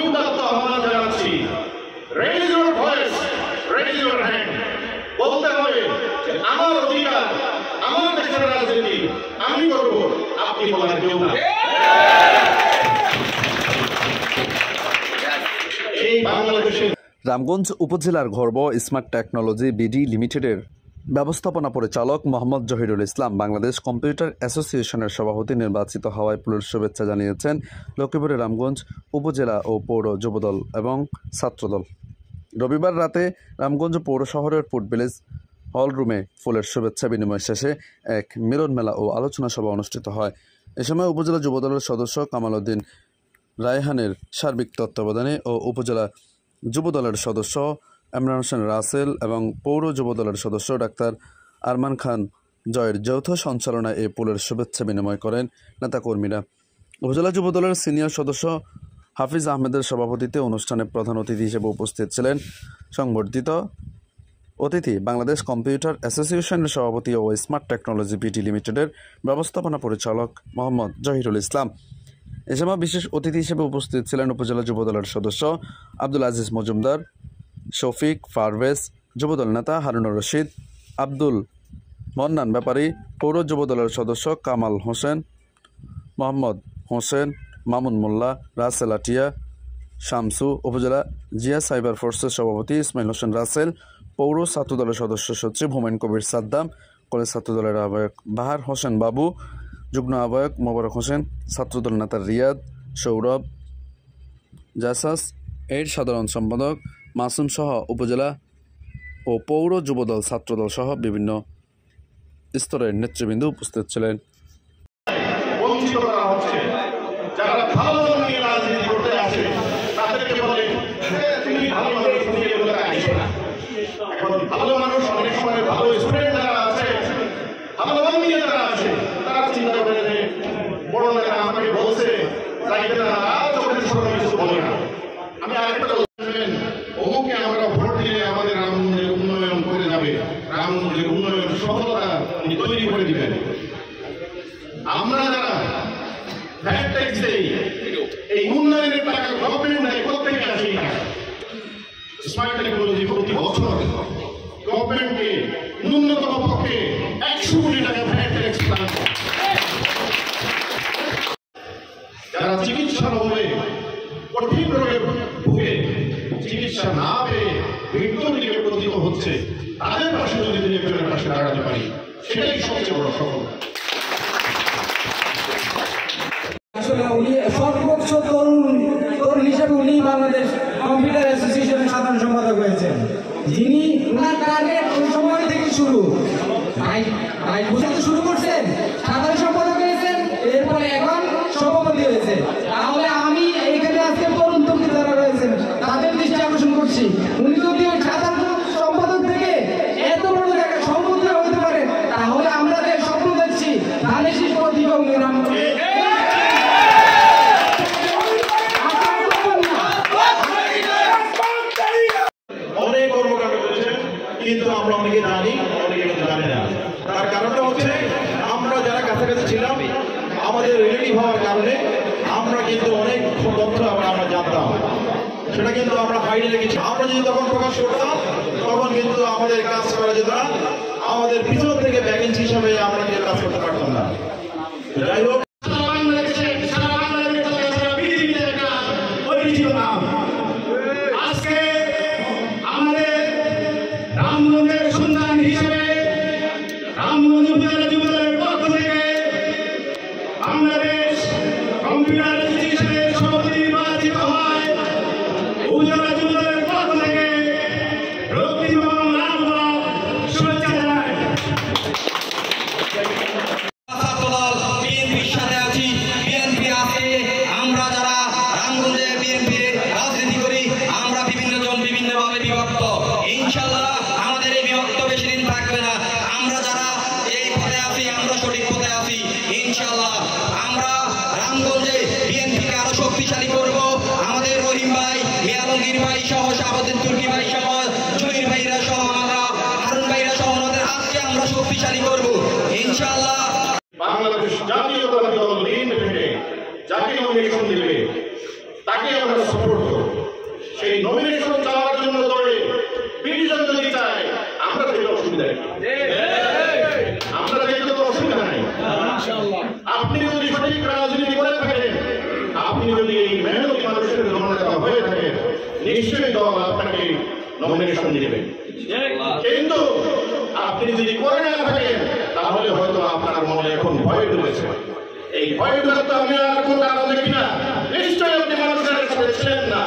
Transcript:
উদাত্ত আহ্বান জানাচ্ছি, raise your voice, raise your hand. বলতে হবে আমার অধিকার, আমার দেশের রাজনীতি আমি করব, আপনি বলার কেউ না। এই বাংলাদেশে রামগঞ্জ উপজেলার ঘরব স্মার্ট টেকনোলজি বিডি লিমিটেডের ব্যবস্থাপনা পরিচালক মোহাম্মদ জহিরুল ইসলাম বাংলাদেশ কম্পিউটার অ্যাসোসিয়েশনের সভাপতি নির্বাচিত হওয়ায় পুলিশ শুভেচ্ছা জানিয়েছেন লক্ষ্মীপুরের রামগঞ্জ উপজেলা ও পৌর যুবদল এবং ছাত্রদল। রবিবার রাতে রামগঞ্জ পৌর শহরের ফুড ভিলেজ হল রুমে ফুলের শুভেচ্ছা বিনিময় শেষে এক মিলন মেলা ও আলোচনা সভা অনুষ্ঠিত হয়। এ সময় উপজেলা যুবদলের সদস্য কামাল উদ্দিন রায়হানের সার্বিক তত্ত্বাবধানে ও উপজেলা যুবদলের সদস্য ইমরান হোসেন রাসেল এবং পৌর যুবদলের সদস্য ডাক্তার আরমান খান জয়ের যৌথ সঞ্চালনায় এই ফুলের শুভেচ্ছা বিনিময় করেন নেতাকর্মীরা। উপজেলা যুবদলের সিনিয়র সদস্য হাফিজ আহমেদের সভাপতিত্বে অনুষ্ঠানে প্রধান অতিথি হিসেবে উপস্থিত ছিলেন সংবর্ধিত অতিথি বাংলাদেশ কম্পিউটার অ্যাসোসিয়েশনের সভাপতি ও স্মার্ট টেকনোলজি বিডি লিমিটেডের ব্যবস্থাপনা পরিচালক মোহাম্মদ জহিরুল ইসলাম। এ সময় বিশেষ অতিথি হিসেবে উপস্থিত ছিলেন উপজেলা যুবদলের সদস্য আব্দুল আজিজ মজুমদার, শফিক, পারভেজ, যুবদল নেতা হারুনুর রশিদ, আব্দুল মন্নান ব্যাপারী, পৌর যুবদলের সদস্য কামাল হোসেন, মোহাম্মদ হোসেন, মামুন মোল্লা, রাসেল আটিয়া, শামসু, উপজেলা জিয়া সাইবার ফোর্সের সভাপতি ইসমাইল হোসেন রাসেল, পৌর ছাত্রদলের সদস্য সচিব হুমায়ুন কবির সাদ্দাম, কলেজ ছাত্রদলের আহ্বায়ক বাহার হোসেন বাবু, যুগ্ম আহ্বায়ক মোবারক হোসেন, ছাত্রদল নেতা রিয়াদ, সৌরভ, জাসাস, এর সাধারণ সম্পাদক মাসুম সহ উপজেলা ও পৌর যুবদল ছাত্রদল সহ বিভিন্ন স্তরের নেতৃবৃন্দ উপস্থিত ছিলেন। বঞ্চিত করা হচ্ছে, যারা ভালো নিয়ে রাজনীতি করতে আসে তাদেরকে বলে তুমি ভালো মানুষ, তুমি এগুলো আইসো না। এখন ভালো মানুষ অনেক সময় ভালো স্টুডেন্ট যারা আছে, ভালো নিয়ে যারা আছে, তারা চিন্তা করে যে বড় নেতা আমাকে বলছে যাইতে না, চোখের সামনে কিছু বলে না। আমি আরেকটা বলবেন, অমুকে আমরা ভোট দিলে আমাদের রামগঞ্জের উন্নয়ন করে যাবে, রামগঞ্জের উন্নয়ন সফলতা উনি তৈরি করে দিবেন। আমরা যারা ভ্যাট ট্যাক্স দেই, এই উন্নয়নের টাকা গভর্নমেন্ট দেয়, কোথেকে আসে? স্মার্ট টেকনোলজি প্রতি বছর গভর্নমেন্টকে ন্যূনতম পক্ষে 100 কোটি টাকা ভ্যাট ট্যাক্স দান করে। যারা চিকিৎসার অভাবে কঠিন রোগে ভুগে চিকিৎসা না পেয়ে মৃত্যুর দিকে পতিত হচ্ছে, তাদের পাশে যদি তিনি একজনের পাশে দাঁড়াতে পারি, সেটাই সবচেয়ে বড় সফলতা। আসলে উনি সর্বোচ্চ তরুণ হিসেবে উনি বাংলাদেশ কম্পিউটার অ্যাসোসিয়েশনের সাধারণ সম্পাদক হয়েছেন, যিনি ওনার টার্গেট ওই সময় থেকে শুরু শুরু করছেন, সাধারণ সম্পাদক হয়েছেন, এরপরে এখন সভাপতি হয়েছে। তাহলে আমি এইখানে আজকে তরুণ তরুণী যারা রয়েছেন তাদের দৃষ্টি আকর্ষণ করছি, উনি যদি ওই সাধারণ সম্পাদক থেকে এত বড় জায়গায় সভাপতি হতে পারেন, তাহলে আমরা যে স্বপ্ন দেখছি ধানের শীষ প্রতিভা অনেক কর্মকাণ্ড করেছেন, কিন্তু আমরা অনেকে জানি, অনেকে কিন্তু জানি না। তার কারণটা হচ্ছে আমরা যারা কাছাকাছি ছিলাম, আমাদের রিলেটিভ হওয়ার কারণে আমরা কিন্তু অনেক তথ্য আমরা জানতাম, সেটা কিন্তু আমরা হাইডে রেখেছি। আমরা যদি তখন প্রকাশ করতাম, তখন কিন্তু আমাদের কাজ করা যেত না, আমাদের পিছন থেকে ভ্যাকেন্সি হিসাবে আমরা কাজ করতে পারতাম না। যাই হোক, আজকে আমাদের রামগঞ্জের সন্ধান হিসেবে রামগঞ্জ উপজেলা যুবদলের পক্ষ থেকে বাংলাদেশ কম্পিউটার অ্যাসোসিয়েশনের সভাপতি নির্বাচিত হয়। উপজেলা যুবদলের পক্ষ থেকে রক্তিম এবং লাল গোলাপ শুভেচ্ছা জানাই। শক্তিশালী করব। আমাদের রহিম ভাই, মিয়ালঙ্গীর ভাই সহ শাহাবুদ্দিন তুর্কি ভাই সহ জহির ভাইরা সহ আমরা হারুন ভাইরা সহ আমাদের আজকে আমরা শক্তিশালী করব ইনশাআল্লাহ। বাংলাদেশ জাতীয়তাবাদী দল থেকে যাকে নমিনেশন দিবে তাকে আমরা সাপোর্ট করব। সেই নমিনেশন দেওয়ার জন্য দৌড়ে বিডিজন যদি চায় আমরা যেতে অসুবিধা নেই, আমরা যেতে তো অসুবিধা নাই। আপনি যদি সঠিক রাজনীতি করে থাকেন, আপনি যদি এই মেহনতি মানুষের জননেতা হয়ে থাকেন, নিশ্চয়ই দল আপনাকে নমিনেশন দিবে। কিন্তু আপনি যদি করে না থাকেন তাহলে হয়তো আপনার মনে এখন ভয় ঢুকেছে। এই ভয় ঢুকে তো আমি আর কোনো কারণ দেখি না, নিশ্চয়ই আপনি মানুষের সাথে ছিলেন না।